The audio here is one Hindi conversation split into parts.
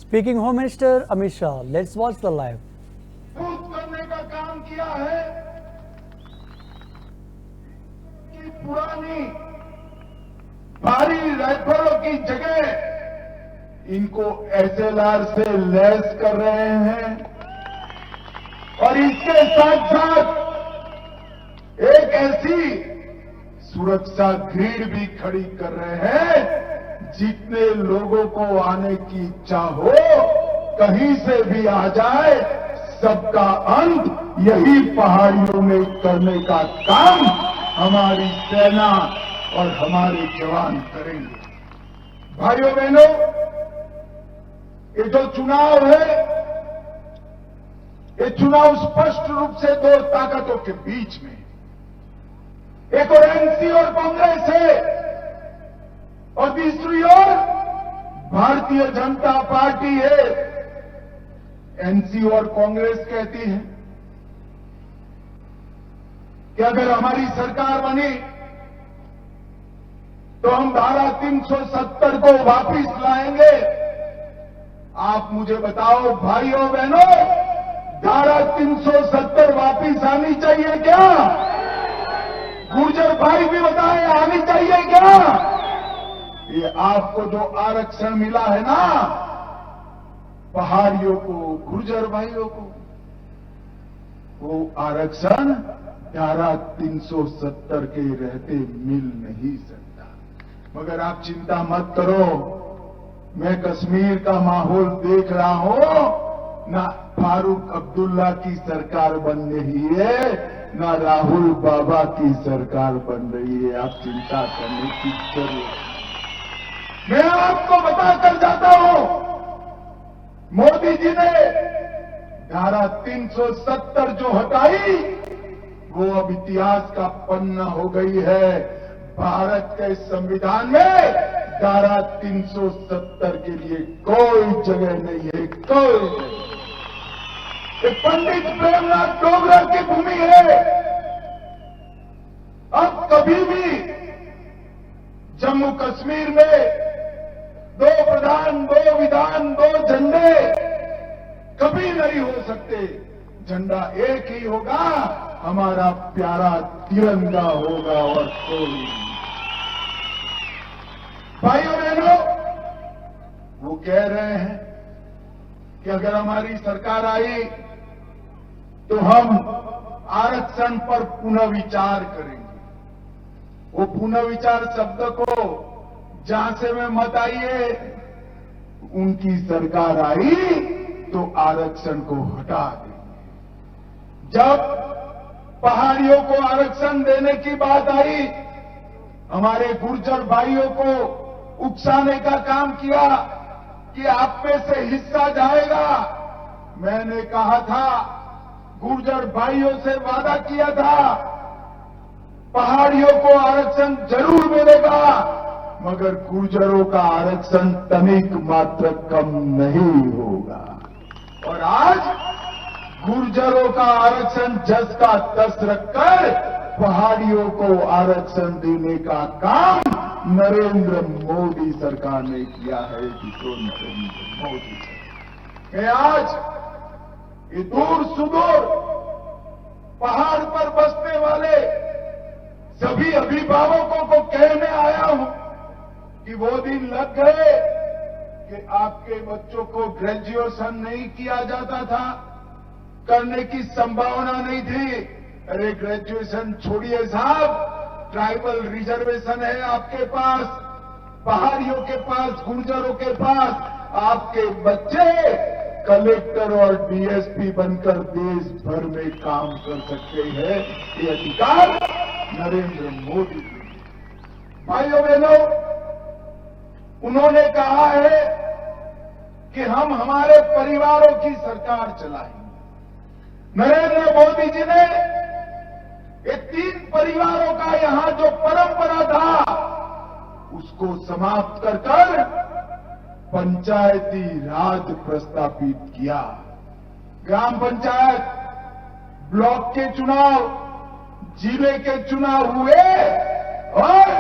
Speaking Home Minister Amit Shah, let's watch the live. करने का काम किया है कि पुरानी भारी राइफलों की जगह इनको एसएलआर से लैस कर रहे हैं और इसके साथ साथ एक ऐसी सुरक्षा ग्रिड भी खड़ी कर रहे हैं जितने लोगों को आने की इच्छा हो कहीं से भी आ जाए सबका अंत यही पहाड़ियों में करने का काम हमारी सेना और हमारे जवान करेंगे। भाइयों बहनों, ये जो चुनाव है ये चुनाव स्पष्ट रूप से दो ताकतों के बीच में, एक और एनसी और कांग्रेस है और दूसरी ओर भारतीय जनता पार्टी है। एनसी और कांग्रेस कहती है कि अगर हमारी सरकार बनी तो हम धारा 370 को वापस लाएंगे। आप मुझे बताओ भाइयों बहनों, धारा 370 वापस आनी चाहिए क्या? गुर्जर भाई भी बताएं, आनी चाहिए क्या? ये आपको जो आरक्षण मिला है ना, पहाड़ियों को, गुर्जर भाइयों को, वो आरक्षण धारा 370 के रहते मिल नहीं सकता। मगर आप चिंता मत करो, मैं कश्मीर का माहौल देख रहा हूं, ना फारूक अब्दुल्ला की सरकार बन रही है, ना राहुल बाबा की सरकार बन रही है। आप चिंता करने की जरूरत है। मैं आपको बताकर जाता हूं, मोदी जी ने धारा 370 जो हटाई वो अब इतिहास का पन्ना हो गई है। भारत के संविधान में धारा 370 के लिए कोई जगह नहीं है, कोई नहीं। ये पंडित प्रेमनाथ डोगरा की भूमि है। अब कभी भी जम्मू कश्मीर में दो प्रधान, दो विधान, दो झंडे कभी नहीं हो सकते। झंडा एक ही होगा, हमारा प्यारा तिरंगा होगा और कोई नहीं। भाइयों बहनों, वो कह रहे हैं कि अगर हमारी सरकार आई तो हम आरक्षण पर पुनर्विचार करेंगे। वो पुनर्विचार शब्द को जहां से में मत आइए, उनकी सरकार आई तो आरक्षण को हटा देंगे। जब पहाड़ियों को आरक्षण देने की बात आई, हमारे गुर्जर भाइयों को उकसाने का काम किया कि आप में से हिस्सा जाएगा। मैंने कहा था, गुर्जर भाइयों से वादा किया था, पहाड़ियों को आरक्षण जरूर मिलेगा, मगर गुर्जरों का आरक्षण तनिक मात्र कम नहीं होगा। और आज गुर्जरों का आरक्षण जस का तस रखकर पहाड़ियों को आरक्षण देने का काम नरेंद्र मोदी सरकार ने किया है। नरेंद्र मोदी सरकार मैं आज ये दूर सुदूर पहाड़ पर बसने वाले सभी अभिभावकों को कहने आया हूं कि वो दिन लग गए कि आपके बच्चों को ग्रेजुएशन नहीं किया जाता था, करने की संभावना नहीं थी। अरे ग्रेजुएशन छोड़िए साहब, ट्राइबल रिजर्वेशन है आपके पास, पहाड़ियों के पास, गुर्जरों के पास। आपके बच्चे कलेक्टर और डीएसपी बनकर देश भर में काम कर सकते हैं। ये अधिकार नरेंद्र मोदी के। भाइयों बहनों, उन्होंने कहा है कि हम हमारे परिवारों की सरकार चलाएंगे। नरेंद्र मोदी जी ने ये 3 परिवारों का यहां जो परंपरा था उसको समाप्त कर पंचायती राज प्रस्तापित किया। ग्राम पंचायत, ब्लॉक के चुनाव, जिले के चुनाव हुए और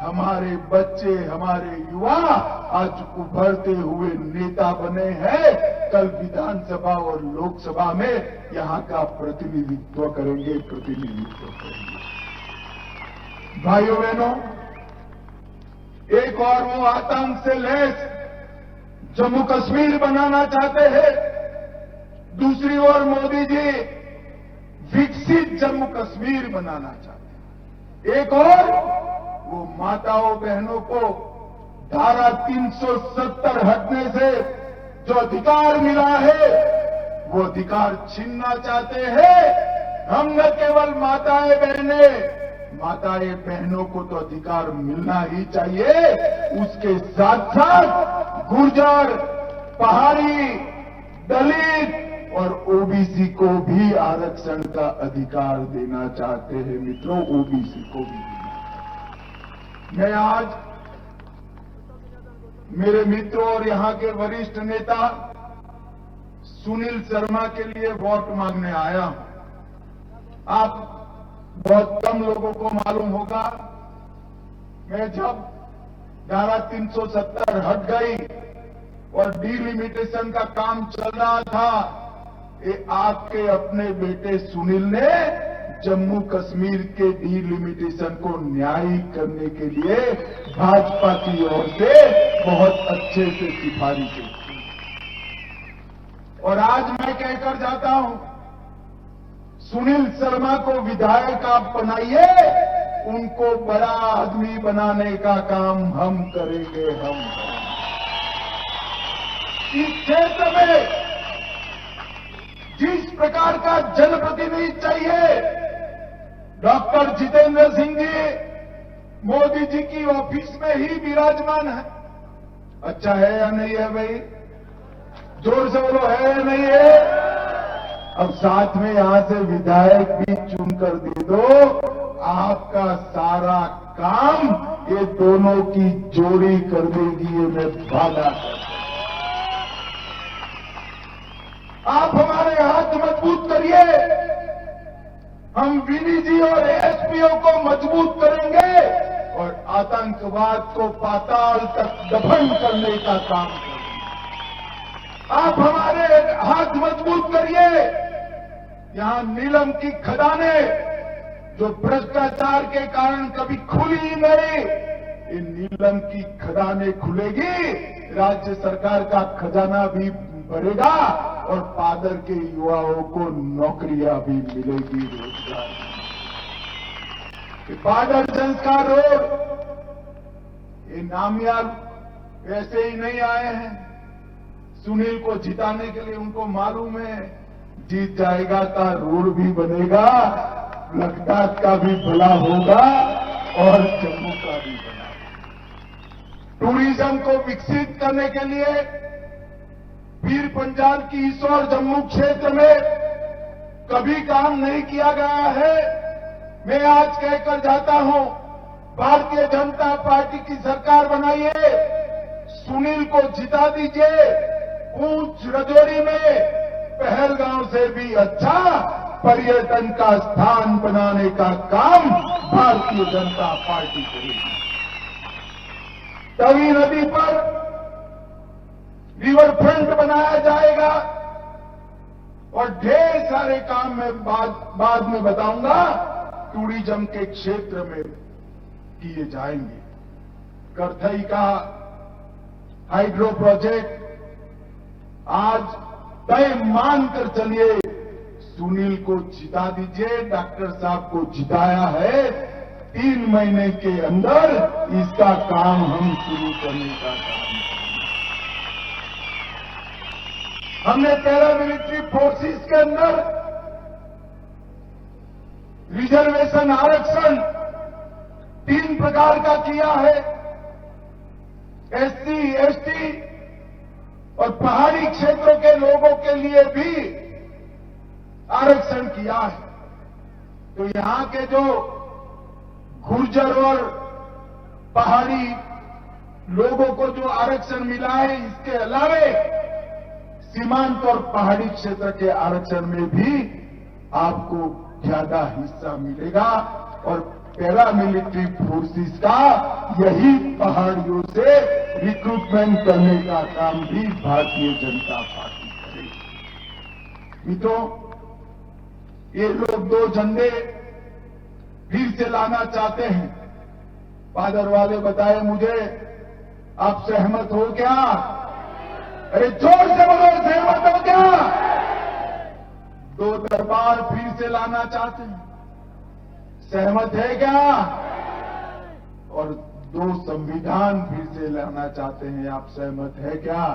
हमारे बच्चे, हमारे युवा आज उभरते हुए नेता बने हैं, कल विधानसभा और लोकसभा में यहां का प्रतिनिधित्व करेंगे। भाइयों बहनों, एक और वो आतंक से लैस जम्मू कश्मीर बनाना चाहते हैं, दूसरी ओर मोदी जी विकसित जम्मू कश्मीर बनाना चाहते हैं। एक और वो माताओं बहनों को धारा 370 हटने से जो अधिकार मिला है वो अधिकार छीनना चाहते हैं। हम न केवल माताएं बहनों को तो अधिकार मिलना ही चाहिए, उसके साथ साथ गुर्जर, पहाड़ी, दलित और ओबीसी को भी आरक्षण का अधिकार देना चाहते हैं। मित्रों, ओबीसी को भी देना। मैं आज मेरे मित्रों और यहां के वरिष्ठ नेता सुनील शर्मा के लिए वोट मांगने आया हूं। आप बहुत कम लोगों को मालूम होगा, मैं जब धारा 370 हट गई और डिलिमिटेशन का काम चल रहा था, ये आपके अपने बेटे सुनील ने जम्मू कश्मीर के डिलिमिटेशन को न्यायिक करने के लिए भाजपा की ओर से बहुत अच्छे से सिफारिशें की। और आज मैं कहकर जाता हूं, सुनील शर्मा को विधायक आप बनाइए, उनको बड़ा आदमी बनाने का काम हम करेंगे। इस क्षेत्र में जिस प्रकार का जनप्रतिनिधि चाहिए, डॉक्टर जितेंद्र सिंह जी मोदी जी की ऑफिस में ही विराजमान है। अच्छा है या नहीं है भाई? जोर से बोलो, है या नहीं है? अब साथ में यहां से विधायक भी चुनकर दे दो, आपका सारा काम ये दोनों की जोड़ी कर देगी, ये मैं वादा करता हूं। आप हमारे हाथ मजबूत करिए, हम वीडीजी और एसपीओ को मजबूत करेंगे और आतंकवाद को पाताल तक दफन करने का काम करेंगे। आप हमारे हाथ मजबूत करिए, यहां नीलम की खदानें जो भ्रष्टाचार के कारण कभी खुली ही नहीं, इन नीलम की खदानें खुलेगी, राज्य सरकार का खजाना भी बढ़ेगा और पादर के युवाओं को नौकरियां भी मिलेगी, रोजगार। पादर संस्कार रोड, ये नामयाब ऐसे ही नहीं आए हैं। सुनील को जिताने के लिए उनको मालूम है, जीत जाएगा का रोड भी बनेगा, लद्दाख का भी भला होगा और जम्मू का भी बना। टूरिज्म को विकसित करने के लिए पीर पंजाल की इस और जम्मू क्षेत्र में कभी काम नहीं किया गया है। मैं आज कहकर जाता हूं, भारतीय जनता पार्टी की सरकार बनाइए, सुनील को जिता दीजिए। पूंछ राजौरी में पहलगांव से भी अच्छा पर्यटन का स्थान बनाने का काम भारतीय जनता पार्टी करेगी। तवी नदी पर रिवर फ्रंट बनाया जाएगा और ढेर सारे काम मैं बाद में बताऊंगा, टूरिज्म के क्षेत्र में किए जाएंगे। करथई का हाइड्रो प्रोजेक्ट आज तय मानकर चलिए, सुनील को जिता दीजिए। डॉक्टर साहब को जिताया है, 3 महीने के अंदर इसका काम हम शुरू करने का काम करेंगे। हमने पैरामिलिट्री फोर्सेस के अंदर रिजर्वेशन आरक्षण 3 प्रकार का किया है, एससी, एसटी और पहाड़ी क्षेत्रों के लोगों के लिए भी आरक्षण किया है। तो यहां के जो गुर्जर और पहाड़ी लोगों को जो आरक्षण मिला है, इसके अलावे सीमांत और पहाड़ी क्षेत्र के आरक्षण में भी आपको ज्यादा हिस्सा मिलेगा और पैरामिलिट्री फोर्सेस का यही पहाड़ियों से रिक्रूटमेंट करने का काम भी भारतीय जनता पार्टी करेगी। मित्रों, ये लोग 2 झंडे फिर से लाना चाहते हैं। पादर वाले बताए मुझे, आप सहमत हो क्या? अरे जोर से बोलो, सहमत हो क्या? 2 दरबार फिर से लाना चाहते हैं, सहमत है क्या? और 2 संविधान फिर से लाना चाहते हैं, आप सहमत है क्या?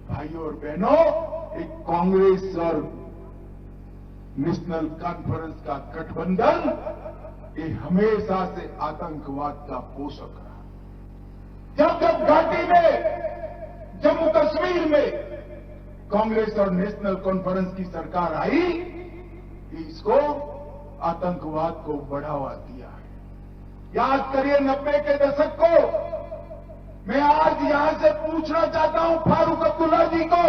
भाइयों और बहनों, एक कांग्रेस और नेशनल कॉन्फ्रेंस का गठबंधन ये हमेशा से आतंकवाद का पोषक रहा। जब घाटी में, जम्मू कश्मीर में कांग्रेस और नेशनल कॉन्फ्रेंस की सरकार आई, इसको आतंकवाद को बढ़ावा दिया है। याद करिए 90 के दशक को। मैं आज यहां से पूछना चाहता हूं फारूक अब्दुल्ला जी को,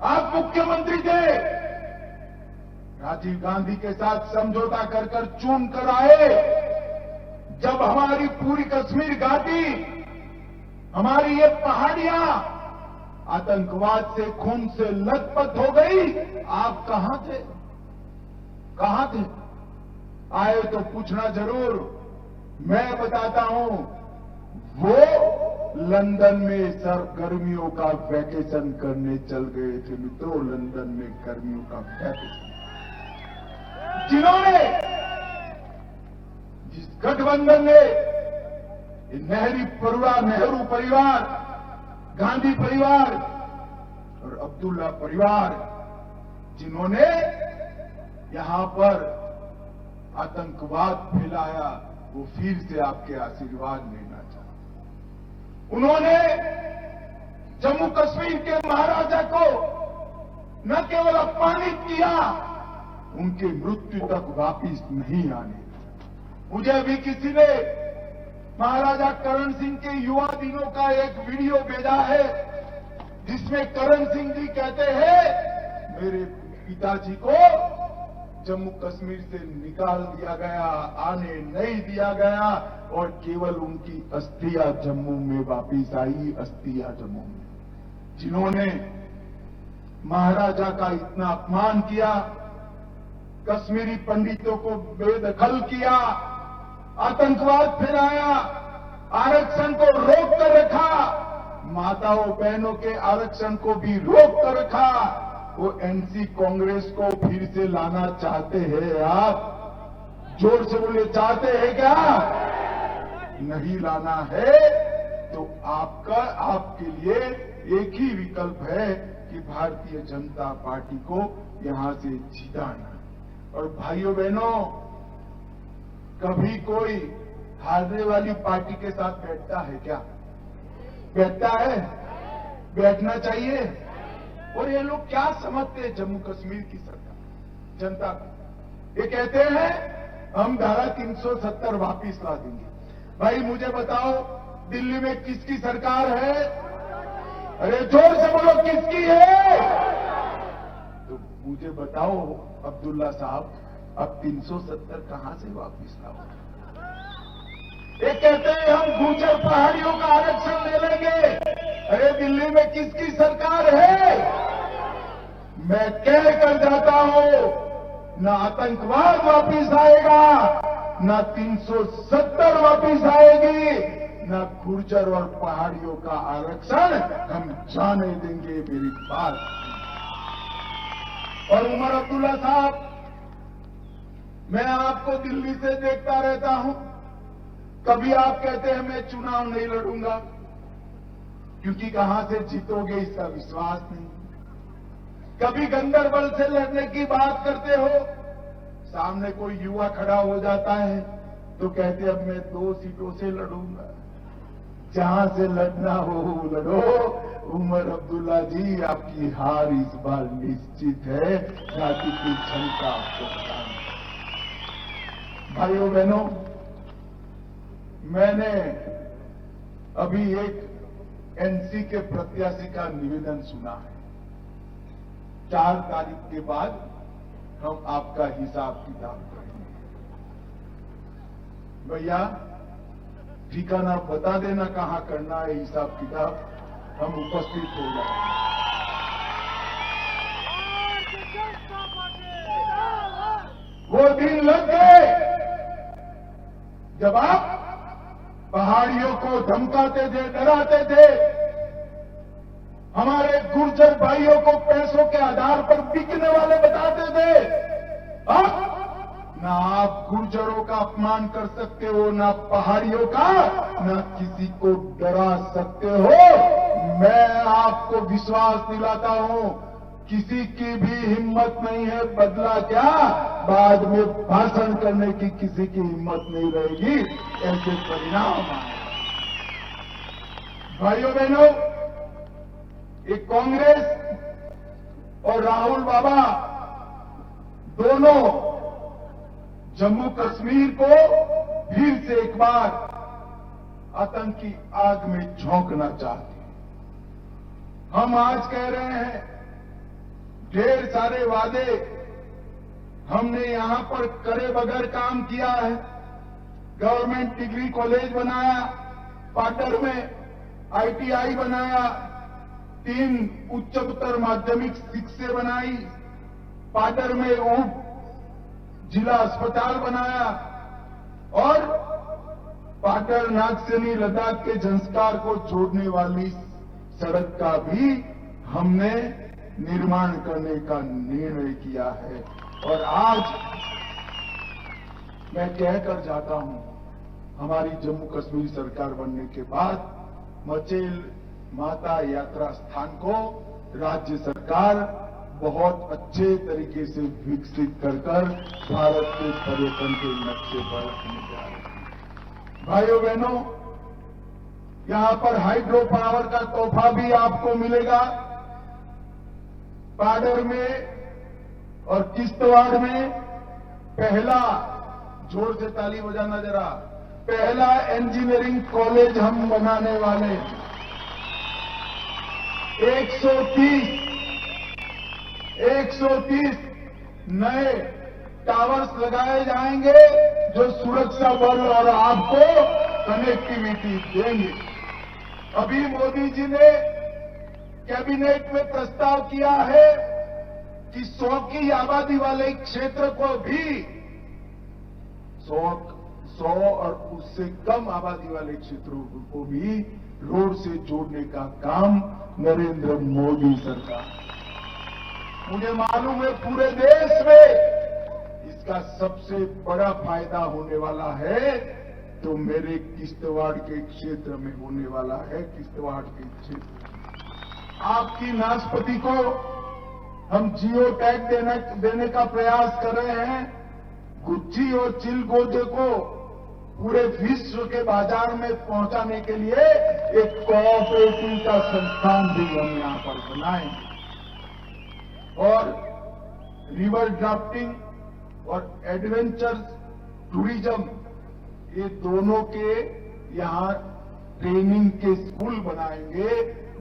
आप मुख्यमंत्री थे, राजीव गांधी के साथ समझौता कर चुन कर आए। जब हमारी पूरी कश्मीर घाटी, हमारी ये पहाड़ियां आतंकवाद से, खून से लथपथ हो गई, आप कहां थे? कहां थे? आए तो पूछना जरूर। मैं बताता हूं, वो लंदन में सरगर्मियों का वैकेशन करने चल गए थे। मित्रों, लंदन में गर्मियों का वैकेशन, जिन्होंने, जिस गठबंधन ने नेहरू परिवार, गांधी परिवार और अब्दुल्ला परिवार, जिन्होंने यहां पर आतंकवाद फैलाया, वो फिर से आपके आशीर्वाद लेना चाहते। उन्होंने जम्मू कश्मीर के महाराजा को न केवल अपमानित किया, उनके मृत्यु तक वापिस नहीं आने दिया। मुझे अभी किसी ने महाराजा करण सिंह के युवा दिनों का एक वीडियो भेजा है, जिसमें करण सिंह जी कहते हैं, मेरे पिताजी को जम्मू कश्मीर से निकाल दिया गया, आने नहीं दिया गया, और केवल उनकी अस्थियां जम्मू में वापिस आई, अस्थियां जम्मू में। जिन्होंने महाराजा का इतना अपमान किया, कश्मीरी पंडितों को बेदखल किया, आतंकवाद फैलाया, आरक्षण को रोक कर रखा, माताओं बहनों के आरक्षण को भी रोक कर रखा, वो एनसी कांग्रेस को फिर से लाना चाहते हैं। आप जोर से बोले, चाहते हैं क्या? नहीं लाना है तो आपके लिए एक ही विकल्प है कि भारतीय जनता पार्टी को यहां से जिताना। और भाइयों बहनों, कभी कोई हारने वाली पार्टी के साथ बैठता है क्या? बैठता है? बैठना चाहिए। और ये लोग क्या समझते हैं जम्मू कश्मीर की सरकार, जनता को? ये कहते हैं हम धारा 370 वापिस ला देंगे। भाई मुझे बताओ, दिल्ली में किसकी सरकार है? अरे जोर से बोलो, किसकी है? तो मुझे बताओ अब्दुल्ला साहब, अब 370 कहां से वापिस लाओ? ये कहते हैं हम गुर्जर पहाड़ियों का आरक्षण ले लेंगे। अरे दिल्ली में किसकी सरकार है? मैं कह कर जाता हूं, न आतंकवाद वापिस आएगा, न 370 वापिस आएगी, न गुर्जर और पहाड़ियों का आरक्षण हम जाने देंगे। मेरी बात। और उमर अब्दुल्ला साहब, मैं आपको दिल्ली से देखता रहता हूं, कभी आप कहते हैं मैं चुनाव नहीं लड़ूंगा क्योंकि कहां से जीतोगे इसका विश्वास नहीं। कभी गंदरबल से लड़ने की बात करते हो, सामने कोई युवा खड़ा हो जाता है तो कहते अब मैं 2 सीटों से लड़ूंगा। जहां से लड़ना हो लड़ो। उमर अब्दुल्ला जी, आपकी हार इस बार निश्चित है, जाति की क्षमता आपको बताना। भाइयों बहनों, मैंने अभी एक एनसी के प्रत्याशी का निवेदन सुना है। 4 तारीख के बाद हम आपका हिसाब किताब करेंगे। भैया ठिकाना बता देना कहां करना है हिसाब किताब, हम उपस्थित हो जाए। वो दिन लग गए जब आप पहाड़ियों को धमकाते थे, डराते थे, हमारे गुर्जर भाइयों को पैसों के आधार पर बिकने वाले बताते थे। अब ना आप गुर्जरों का अपमान कर सकते हो, ना पहाड़ियों का, ना किसी को डरा सकते हो। मैं आपको विश्वास दिलाता हूं, किसी की भी हिम्मत नहीं है, बदला क्या बाद में भाषण करने की किसी की हिम्मत नहीं रहेगी। ऐसे परिणाम आए। भाइयों बहनों, एक कांग्रेस और राहुल बाबा दोनों जम्मू कश्मीर को फिर से एक बार आतंकी आग में झोंकना चाहते हैं। हम आज कह रहे हैं, ढेर सारे वादे हमने यहां पर करे बगैर काम किया है। गवर्नमेंट डिग्री कॉलेज बनाया, पाटर में आईटीआई बनाया, 3 उच्चतर माध्यमिक शिक्षे बनाई, पाटर में उप जिला अस्पताल बनाया और पाटर नागसेनी लद्दाख के संस्कार को जोड़ने वाली सड़क का भी हमने निर्माण करने का निर्णय किया है। और आज मैं कहकर जाता हूं, हमारी जम्मू कश्मीर सरकार बनने के बाद मचेल माता यात्रा स्थान को राज्य सरकार बहुत अच्छे तरीके से विकसित कर भारत के पर्यटन के नक्शे पर रखने जा रहे हैं। भाइयों बहनों, यहां पर हाइड्रो पावर का तोहफा भी आपको मिलेगा। पाडर में और किश्तवाड़ में पहला, जोर से ताली बजाना जरा, पहला इंजीनियरिंग कॉलेज हम बनाने वाले हैं। 130 नए टावर्स लगाए जाएंगे जो सुरक्षा बल और आपको कनेक्टिविटी देंगे। अभी मोदी जी ने कैबिनेट में प्रस्ताव किया है कि 100 की आबादी वाले क्षेत्र को भी 100 और उससे कम आबादी वाले क्षेत्रों को भी रोड से जोड़ने का काम नरेंद्र मोदी सरकार। मुझे मालूम है पूरे देश में इसका सबसे बड़ा फायदा होने वाला है तो मेरे किश्तवाड़ के क्षेत्र में होने वाला है। किश्तवाड़ के क्षेत्र आपकी नाशपाती को हम जियो टैग देने का प्रयास कर रहे हैं। गुच्ची और चिलगोजे को पूरे विश्व के बाजार में पहुंचाने के लिए एक कोऑपरेटिव का संस्थान भी हम यहां पर बनाएंगे। और रिवर ड्राफ्टिंग और एडवेंचर टूरिज्म, ये दोनों के यहां ट्रेनिंग के स्कूल बनाएंगे,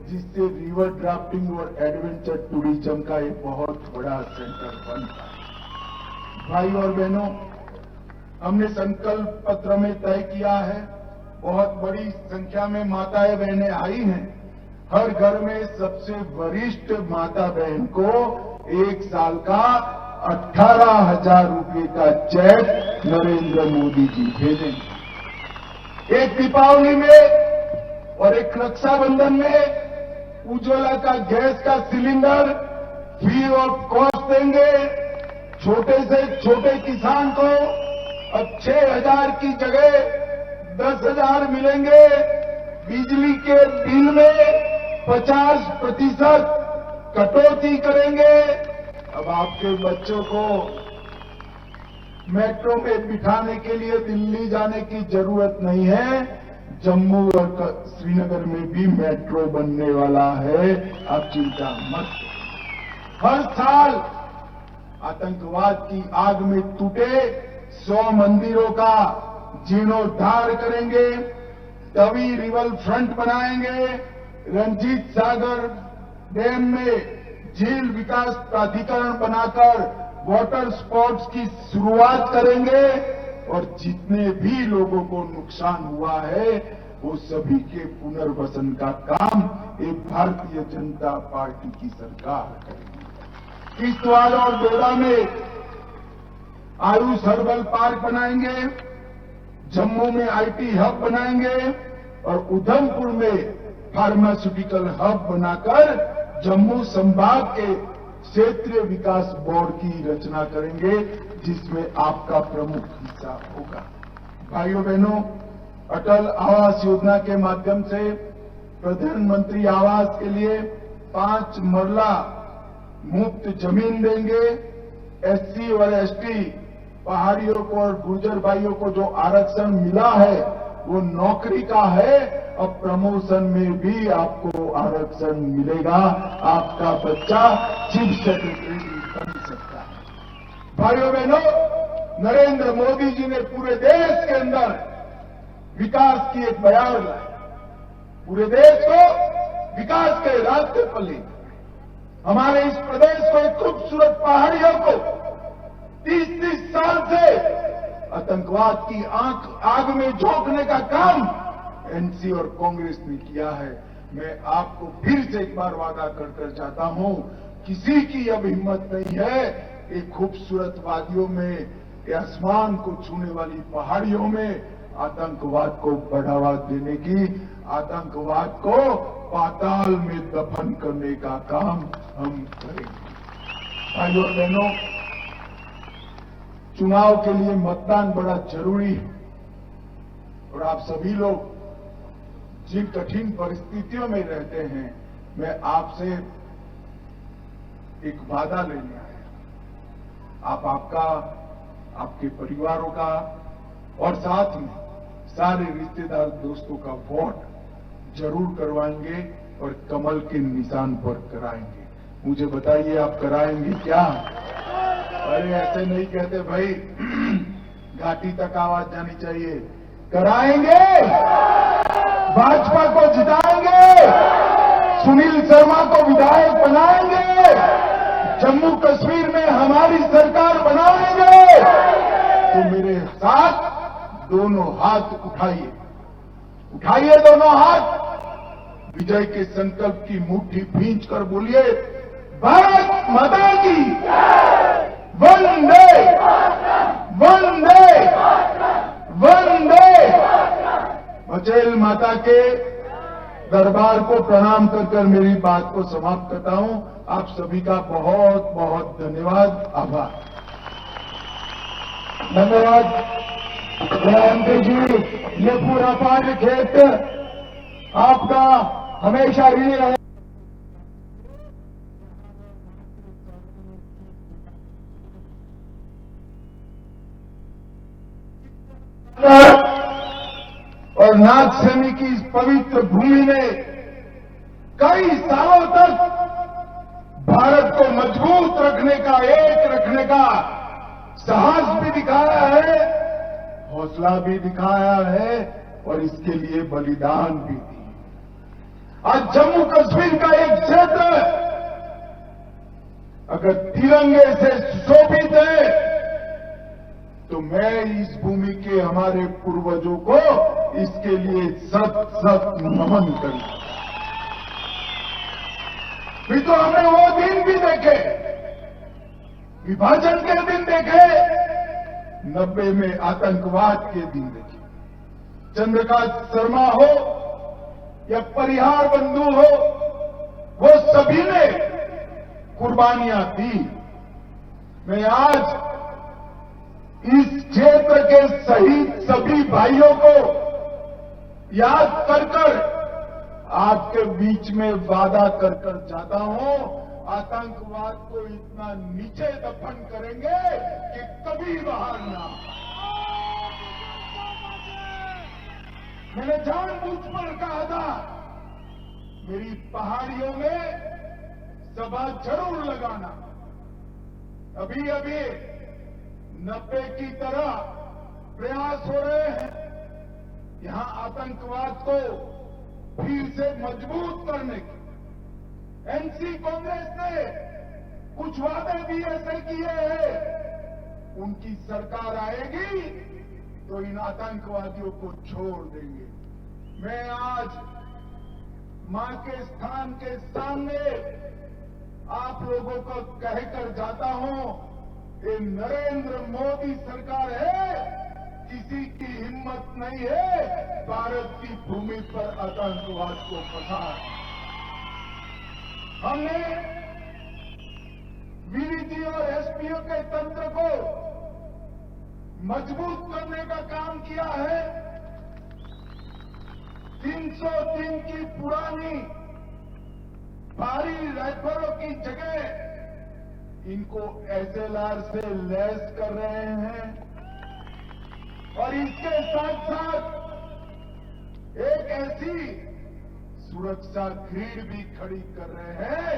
जिससे रिवर ड्राफ्टिंग और एडवेंचर टूरिज्म का एक बहुत बड़ा सेंटर बनता है। भाई और बहनों, हमने संकल्प पत्र में तय किया है, बहुत बड़ी संख्या में माताएं बहनें आई हैं। हर घर में सबसे वरिष्ठ माता बहन को 1 साल का 18,000 रुपए का चेक नरेंद्र मोदी जी भेजेंगे। एक दीपावली में और एक रक्षाबंधन में उज्ज्वला का गैस का सिलेंडर फ्री ऑफ कॉस्ट देंगे। छोटे से छोटे किसान को अब 6,000 की जगह 10,000 मिलेंगे। बिजली के बिल में 50% कटौती करेंगे। अब आपके बच्चों को मेट्रो में बिठाने के लिए दिल्ली जाने की जरूरत नहीं है। जम्मू और श्रीनगर में भी मेट्रो बनने वाला है, आप चिंता मत करो। हर साल आतंकवाद की आग में टूटे 100 मंदिरों का जीर्णोद्धार करेंगे। तवी रिवर फ्रंट बनाएंगे। रंजीत सागर डैम में झील विकास प्राधिकरण बनाकर वाटर स्पोर्ट्स की शुरुआत करेंगे। और जितने भी लोगों को नुकसान हुआ है वो सभी के पुनर्वसन का काम ये भारतीय जनता पार्टी की सरकार करेगी। किश्तवाड़ और डोडा में आयुष हर्बल पार्क बनाएंगे, जम्मू में आईटी हब बनाएंगे और उधमपुर में फार्मास्यूटिकल हब बनाकर जम्मू संभाग के क्षेत्रीय विकास बोर्ड की रचना करेंगे, जिसमें आपका प्रमुख हिस्सा होगा। भाइयों बहनों, अटल आवास योजना के माध्यम से प्रधानमंत्री आवास के लिए 5 मरला मुफ्त जमीन देंगे। एससी और एसटी पहाड़ियों को और गुर्जर भाइयों को जो आरक्षण मिला है वो नौकरी का है। अब प्रमोशन में भी आपको आरक्षण मिलेगा, आपका बच्चा चीफ सेक्रेटरी बन सकता है। भाइयों बहनों, नरेंद्र मोदी जी ने पूरे देश के अंदर विकास की एक बयान लाया, पूरे देश को विकास के रास्ते पर ले। हमारे इस प्रदेश को एक खूबसूरत पहाड़ियों को 30-30 साल से आतंकवाद की आग में झोंकने का काम एनसी और कांग्रेस ने किया है। मैं आपको फिर से एक बार वादा कर जाता हूं, किसी की अब हिम्मत नहीं है ये खूबसूरत वादियों में, ये आसमान को छूने वाली पहाड़ियों में आतंकवाद को बढ़ावा देने की, आतंकवाद को पाताल में दफन करने का काम हम करेंगे। भाइयों बहनों, चुनाव के लिए मतदान बड़ा जरूरी है और आप सभी लोग जिन कठिन परिस्थितियों में रहते हैं, मैं आपसे एक वादा लेने आया। आप आपका, आपके परिवारों का और साथ में सारे रिश्तेदार दोस्तों का वोट जरूर करवाएंगे और कमल के निशान पर कराएंगे। मुझे बताइए, आप कराएंगे क्या? अरे ऐसे नहीं कहते भाई, घाटी तक आवाज जानी चाहिए। कराएंगे, भाजपा को जिताएंगे, सुनील शर्मा को विधायक बनाएंगे, जम्मू कश्मीर में हमारी सरकार बनाएंगे। तो मेरे साथ दोनों हाथ उठाइए, उठाइए दोनों हाथ, विजय के संकल्प की मुट्ठी भींच कर बोलिए, भारत माता की वंदे वंदे वंदे। बचेल माता के दरबार को प्रणाम कर मेरी बात को समाप्त करता हूं। आप सभी का बहुत बहुत धन्यवाद, आभार। धन्यवाद जयंती जी, ये पूरा पानी खेत आपका हमेशा ऋणी रहे। और नागसेनी की इस पवित्र भूमि ने कई सालों तक भारत को मजबूत रखने का, एक रखने का साहस भी दिखाया है, हौसला भी दिखाया है और इसके लिए बलिदान भी दिए। आज जम्मू कश्मीर का एक क्षेत्र अगर तिरंगे से सुशोभित है तो मैं इस भूमि के हमारे पूर्वजों को इसके लिए सत नमन करूंगा। फिर तो हमने वो दिन भी देखे, विभाजन के दिन देखे, 90 में आतंकवाद के दिन देखे। चंद्रकांत शर्मा हो या परिहार बंधु हो, वो सभी ने कुर्बानियां दी। मैं आज इस क्षेत्र के शहीद सभी भाइयों को याद कर आपके बीच में वादा कर जाता हूं, आतंकवाद को इतना नीचे दफन करेंगे कि कभी बाहर ना। मैंने जानबूझ पर कहा था मेरी पहाड़ियों में सभा जरूर लगाना। अभी 90 की तरह प्रयास हो रहे हैं यहां आतंकवाद को फिर से मजबूत करने के। एनसी कांग्रेस ने कुछ वादे भी ऐसे किए हैं, उनकी सरकार आएगी तो इन आतंकवादियों को छोड़ देंगे। मैं आज मां के स्थान के सामने आप लोगों को कहकर जाता हूं, ये नरेंद्र मोदी सरकार है, किसी की हिम्मत नहीं है भारत की भूमि पर आतंकवाद को फंसाना। हमने वीडीजी और एसपीओ के तंत्र को मजबूत करने का काम किया है। 303 की पुरानी भारी राइफलों की जगह इनको एसएलआर से लैस कर रहे हैं और इसके साथ साथ एक ऐसी सुरक्षा ग्रिड भी खड़ी कर रहे हैं